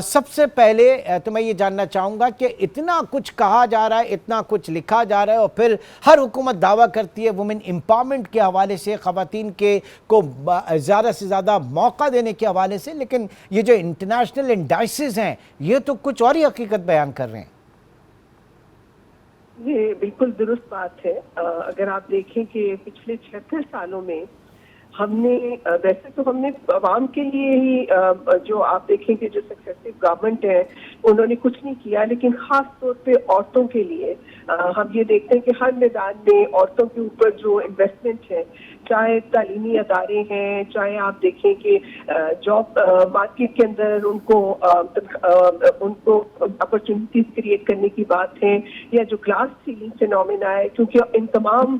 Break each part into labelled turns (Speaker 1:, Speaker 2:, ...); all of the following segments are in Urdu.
Speaker 1: سب سے پہلے تو میں یہ جاننا چاہوں گا کہ اتنا کچھ کہا جا رہا ہے، اتنا کچھ لکھا جا رہا ہے، اور پھر ہر حکومت دعویٰ کرتی ہے وومن امپاورمنٹ کے حوالے سے، خواتین کو زیادہ سے زیادہ موقع دینے کے حوالے سے، لیکن یہ جو انٹرنیشنل انڈائسز ہیں یہ تو کچھ اور ہی حقیقت بیان کر رہے ہیں۔
Speaker 2: یہ بالکل درست بات ہے۔ اگر آپ دیکھیں کہ پچھلے 76 سالوں میں ہم نے ویسے تو ہم نے عوام کے لیے ہی جو آپ دیکھیں کہ جو سکسیسو گورنمنٹ ہے انہوں نے کچھ نہیں کیا، لیکن خاص طور پہ عورتوں کے لیے ہم یہ دیکھتے ہیں کہ ہر میدان میں عورتوں کے اوپر جو انویسٹمنٹ ہے، چاہے تعلیمی ادارے ہیں، چاہے آپ دیکھیں کہ جاب مارکیٹ کے اندر ان کو اپرچونیٹیز کریٹ کرنے کی بات ہے، یا جو کلاس سیلنگ فینومینا ہے، کیونکہ ان تمام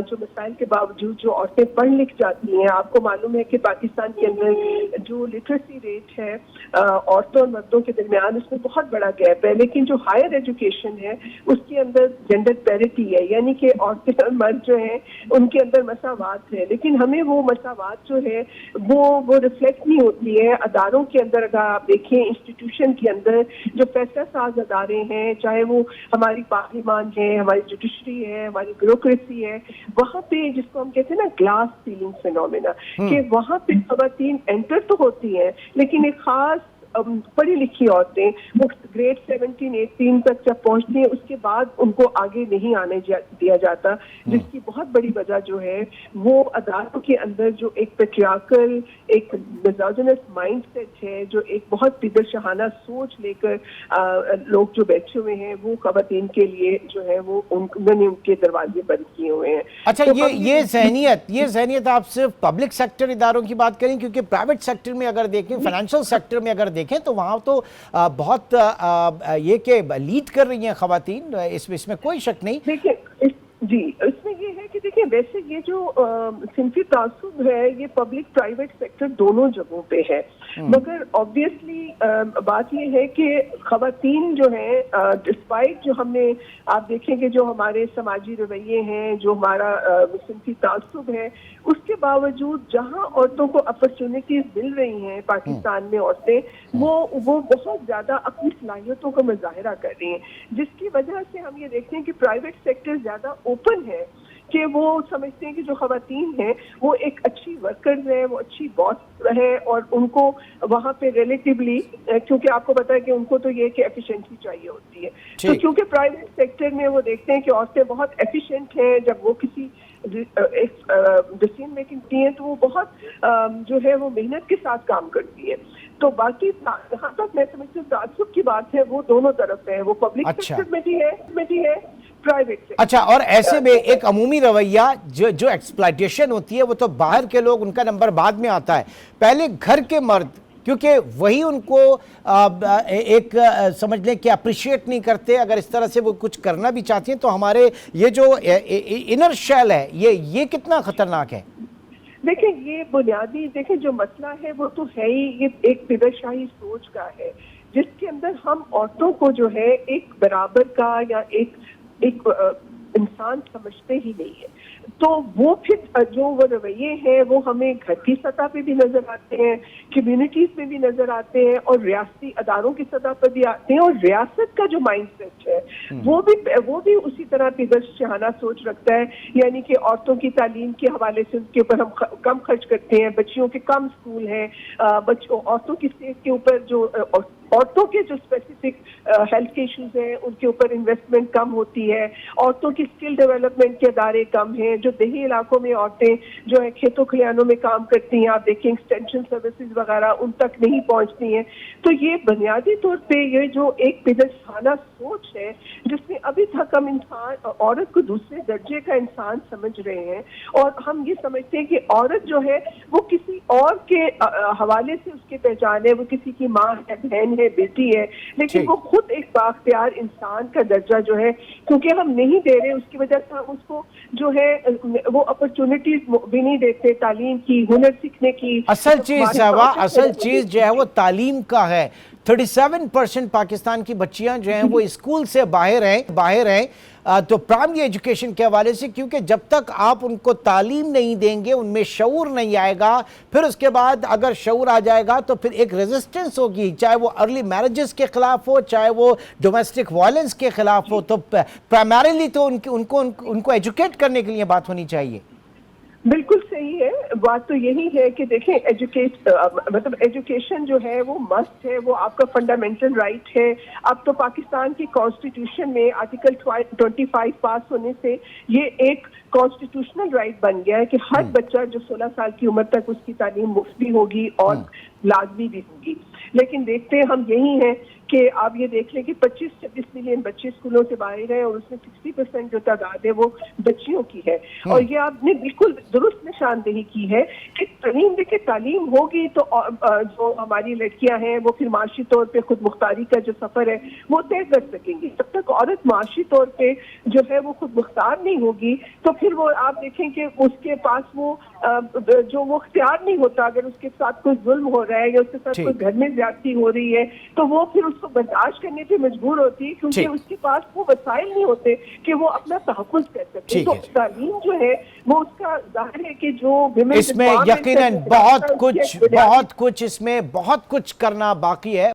Speaker 2: جو مسائل کے باوجود جو عورتیں پڑھ لکھ جاتی ہیں، آپ کو معلوم ہے کہ پاکستان کے اندر جو لٹریسی ریٹ ہے عورتوں اور مردوں کے درمیان اس میں بہت بڑا گیپ ہے، لیکن جو ہائر ایجوکیشن ہے اس کے اندر جینڈر پیرٹی ہے، یعنی کہ عورتیں اور مرد جو ہیں ان کے اندر مساوات ہے، لیکن ہمیں وہ مساوات جو ہے وہ ریفلیکٹ نہیں ہوتی ہے اداروں کے اندر۔ اگر آپ دیکھیں انسٹیٹیوشن کے اندر جو فیصلہ ساز ادارے ہیں، چاہے وہ ہماری پارلیمان ہے، ہماری جوڈیشری ہے، ہماری بیوروکریسی ہے، وہاں پہ جس کو ہم کہتے ہیں نا گلاس سیلنگ فینومینا، کہ وہاں پہ خواتین انٹر تو ہوتی ہیں لیکن ایک خاص پڑھی لکھی عورتیں وہ گریڈ 17 18 تک جب پہنچتی ہیں اس کے بعد ان کو آگے نہیں آنے دیا جاتا، جس کی بہت بڑی وجہ جو ہے وہ اداروں کے اندر جو ایک پیٹریارکل ایک میزوجنس مائنڈ سیٹ ہے، جو ایک بہت پدر شاہانہ سوچ لے کر لوگ جو بیٹھے ہوئے ہیں وہ خواتین کے لیے جو ہے وہ انہوں نے ان کے دروازے بند کیے ہوئے ہیں۔
Speaker 1: اچھا، یہ ذہنیت آپ صرف پبلک سیکٹر اداروں کی بات کریں، کیونکہ پرائیویٹ سیکٹر میں اگر دیکھیں، فائنینشل سیکٹر میں اگر دیکھیں تو وہاں تو بہت یہ کہ لیڈ کر رہی ہیں خواتین، اس میں کوئی شک نہیں۔
Speaker 2: دیکھیں جی، اس میں یہ ہے کہ دیکھیں ویسے یہ جو صنفی تعصب ہے یہ پبلک پرائیویٹ سیکٹر دونوں جگہوں پہ ہے، مگر آبویسلی بات یہ ہے کہ خواتین جو ہیں ڈسپائٹ جو ہم نے آپ دیکھیں کہ جو ہمارے سماجی رویے ہیں، جو ہمارا صنفی تعصب ہے، اس کے باوجود جہاں عورتوں کو اپرچونیٹیز مل رہی ہیں پاکستان میں عورتیں وہ بہت زیادہ اپنی صلاحیتوں کا مظاہرہ کر رہی ہیں، جس کی وجہ سے ہم یہ دیکھتے ہیں کہ پرائیویٹ سیکٹر زیادہ اوپن ہے، کہ وہ سمجھتے ہیں کہ جو خواتین ہیں وہ ایک اچھی ورکرز ہیں، وہ اچھی باس ہے، اور ان کو وہاں پہ ریلیٹیولی کیونکہ آپ کو پتا ہے کہ ان کو تو یہ کہ ایفیشنسی چاہیے ہوتی ہے، تو کیونکہ پرائیویٹ سیکٹر میں وہ دیکھتے ہیں کہ عورتیں بہت ایفیشینٹ ہیں، جب وہ کسی ڈیسیژن میکنگ کی ہیں تو وہ بہت جو ہے وہ محنت کے ساتھ کام کرتی ہے۔ تو باقی جہاں تک میں سمجھتی ہوں تعصب کی بات ہے وہ دونوں طرف ہے، وہ پبلک سیکٹر میں بھی ہے پرائیویٹ سیکٹر۔
Speaker 1: اچھا، اور ایسے میں ایک عمومی رویہ جو ایکسپلائٹیشن ہوتی ہے وہ تو باہر کے لوگ ان کا نمبر بعد میں آتا ہے، پہلے گھر کے مرد، کیونکہ وہی ان کو ایک سمجھ لیں کہ اپریشیٹ نہیں کرتے، اگر اس طرح سے وہ کچھ کرنا بھی چاہتی ہیں تو ہمارے یہ جو انر شیل ہے یہ کتنا خطرناک ہے؟
Speaker 2: دیکھیں یہ بنیادی جو مسئلہ ہے وہ تو ہے ہی، یہ ایک پدر شاہی سوچ کا ہے جس کے اندر ہم عورتوں کو جو ہے ایک برابر کا یا ایک انسان سمجھتے ہی نہیں ہے، تو وہ پھر جو وہ رویے ہیں وہ ہمیں گھر کی سطح پہ بھی نظر آتے ہیں، کمیونٹیز میں بھی نظر آتے ہیں، اور ریاستی اداروں کی سطح پر بھی آتے ہیں، اور ریاست کا جو مائنڈ سیٹ ہے وہ بھی اسی طرح پدر شاہانہ سوچ رکھتا ہے، یعنی کہ عورتوں کی تعلیم کے حوالے سے ان کے اوپر ہم کم خرچ کرتے ہیں، بچیوں کے کم اسکول ہیں، عورتوں کی صحت کے اوپر جو عورتوں کے جو اسپیسیفک ہیلتھ کے ایشوز ہیں ان کے اوپر انویسٹمنٹ کم ہوتی ہے، عورتوں کی اسکل ڈیولپمنٹ کے ادارے کم ہیں، جو دیہی علاقوں میں عورتیں جو ہے کھیتوں کھلیانوں میں کام کرتی ہیں، آپ دیکھیں ایکسٹینشن سروسز وغیرہ ان تک نہیں پہنچتی ہیں، تو یہ بنیادی طور پہ یہ جو ایک پدر شاہانہ سوچ ہے جس میں ابھی تک ہم عورت کو دوسرے درجے کا انسان سمجھ رہے ہیں، اور ہم یہ سمجھتے ہیں کہ عورت جو ہے وہ کسی اور کے حوالے سے اس کی پہچان ہے، وہ کسی کی ماں ہے، بہن ہے، بیٹی ہے، لیکن وہ خود ایک بااختیار انسان کا درجہ جو ہے کیونکہ ہم نہیں دے رہے، اس کی وجہ سے ہم اس کو جو ہے وہ اپرچونٹیز بھی نہیں دیتے تعلیم کی، ہنر سیکھنے کی۔
Speaker 1: اصل چیز جو ہے وہ تعلیم کا ہے۔ 37% پاکستان کی بچیاں جو ہیں وہ اسکول سے باہر ہیں، تو پرائمری ایجوکیشن کے حوالے سے، کیونکہ جب تک آپ ان کو تعلیم نہیں دیں گے، ان میں شعور نہیں آئے گا، پھر اس کے بعد اگر شعور آ جائے گا تو پھر ایک ریزسٹنس ہوگی، چاہے وہ ارلی میرجز کے خلاف ہو، چاہے وہ ڈومیسٹک وائلنس کے خلاف ہو. تو پرائمریلی تو ان کو ایجوکیٹ کرنے کے لیے بات ہونی چاہیے.
Speaker 2: بالکل صحیح ہے. بات تو یہی ہے کہ دیکھیں ایجوکیشن جو ہے وہ مسٹ ہے، وہ آپ کا فنڈامنٹل رائٹ ہے. اب تو پاکستان کی کانسٹیٹیوشن میں آرٹیکل 25 پاس ہونے سے یہ ایک کانسٹیٹیوشنل رائٹ بن گیا ہے کہ ہر بچہ جو 16 سال کی عمر تک اس کی تعلیم مفت بھی ہوگی اور لازمی بھی ہوگی. لیکن دیکھتے ہم یہی ہیں کہ آپ یہ دیکھ لیں کہ 25-26 ملین بچے اسکولوں سے باہر ہیں اور اس میں 60% جو تعداد ہے وہ بچیوں کی ہے. اور یہ آپ نے بالکل درست نشاندہی کی ہے کہ تعلیم ہوگی تو جو ہماری لڑکیاں ہیں وہ پھر معاشی طور پہ خود مختاری کا جو سفر ہے وہ طے کر سکیں گی. جب تک عورت معاشی طور پہ جو ہے وہ خود مختار نہیں ہوگی تو پھر وہ آپ دیکھیں کہ اس کے پاس وہ اختیار نہیں ہوتا. اگر اس کے ساتھ کوئی ظلم ہو رہا ہے یا اس کے ساتھ کوئی گھر میں زیادتی ہو رہی ہے تو وہ پھر اس کو برداشت کرنے پہ مجبور ہوتی ہے، کیونکہ اس کے پاس وہ وسائل نہیں ہوتے کہ وہ اپنا تحفظ کر سکے. تو تعلیم جو ہے وہ اس کا ظاہر ہے کہ جو
Speaker 1: اس میں یقیناً بہت کچھ اس میں بہت کچھ کرنا باقی ہے.